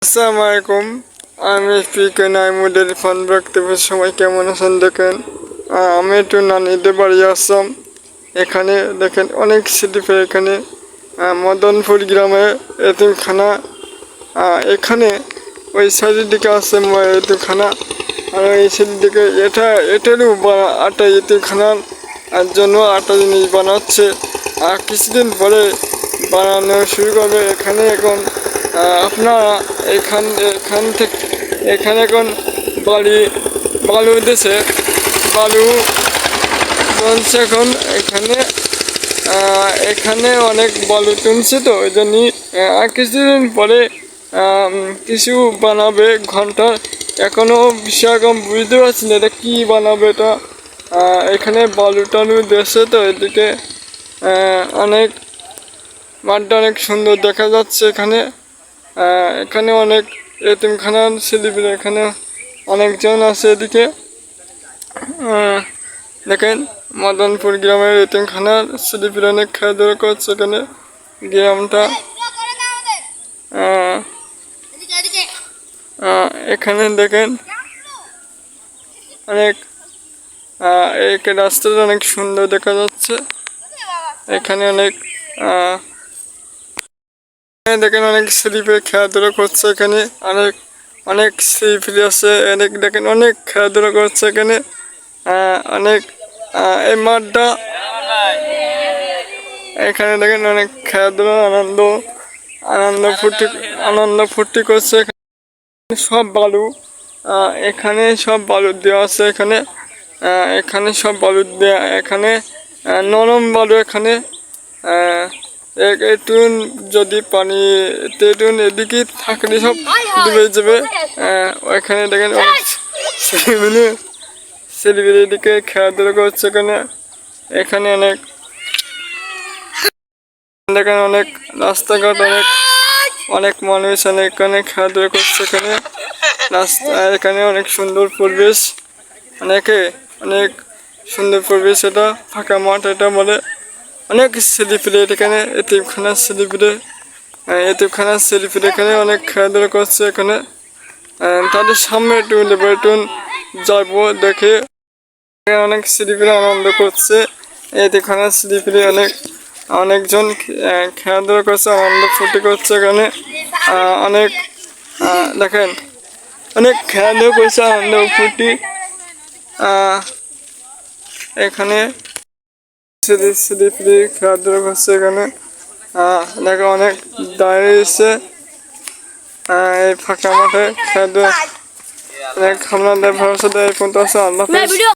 আসসালামু আলাইকুম। আমি পিকে নাইমুদের ফোন রাখতে সবাই কেমন আছেন দেখেন। আমি একটু নানিদের বাড়ি আসলাম। এখানে দেখেন অনেক স্মৃতি। এখানে মদনপুর গ্রামে এতিমখানা। এখানে ওই সাইডের দিকে আছে এতিমখানা, আর এই সাইডের দিকে এটারও আটা এতিমখানার জন্য আটা জিনিস বানাচ্ছে। আর কিছুদিন পরে বানানো শুরু করবে। এখানে এখন আপনারা এখানে এখন বালু উঠেছে, বালু বলছে এখন এখানে অনেক বালু তুলছে, তো ওই জন্যই কিছুদিন পরে কিছু বানাবে ঘন্টা। এখনো বিষয় কম বুঝতে পারছি না এটা কী বানাবে। এটা এখানে বালু টালু দেশে, তো এদিকে অনেক মাঠটা অনেক সুন্দর দেখা যাচ্ছে। এখানে অনেক এতিমখানার ছেলেপিলে এখানে অনেকজন আছে। এদিকে দেখেন মদনপুর গ্রামের এতিমখানার ছেলেপিলে অনেক খেলাধুলা করছে। এখানে গ্রামটা এখানে দেখেন অনেক রাস্তাটা অনেক সুন্দর দেখা যাচ্ছে। এখানে অনেক দেখেন অনেক স্লিপে খেলাধুলা করছে। এখানে অনেক স্লিপি আছে। দেখেন অনেক খেলাধুলা করছে এখানে অনেক এই মাঠটা। এখানে দেখেন অনেক খেলাধুলা আনন্দ ফুর্তি করছে। সব বালু এখানে সব বালু দেওয়া আছে। এখানে সব বালু দেওয়া, এখানে নরম বালু। এখানে একটু যদি পানি এদিকে থাকলে সব ডুবে যাবে। ওইখানে দেখেন ছেলেমেয়ে এদিকে খেলাধুলা করছে। এখানে দেখেন অনেক রাস্তাঘাট, অনেক মানুষ এখানে খেলাধুলা করছে। এখানে অনেক সুন্দর পরিবেশ, অনেক সুন্দর পরিবেশ। এটা ফাঁকা মাঠ, এটা বলে অনেক ছেলেপিলে এখানে এতিমখানার ছেলেপিলে এখানে অনেক খেলাধুলা করছে। এখানে তাদের সামনে একটু যাবো দেখে অনেক ছেলেপিলে আনন্দ করছে। এতিমখানার ছেলেপিলে অনেকজন খেলাধুলা করছে, আনন্দ ফুর্তি করছে। এখানে অনেক দেখেন অনেক খেলাধুলা করছে, আনন্দ ফুর্তি। এখানে ছেলে খেলাধুলা করছে। এখানে দেখো অনেক দাঁড়িয়েছে এই ফাঁকা মাঠে খেলাধুলা। আপনাদের ভরসা দেয় পর্যন্ত আছে। আল্লাহ হাফেজ।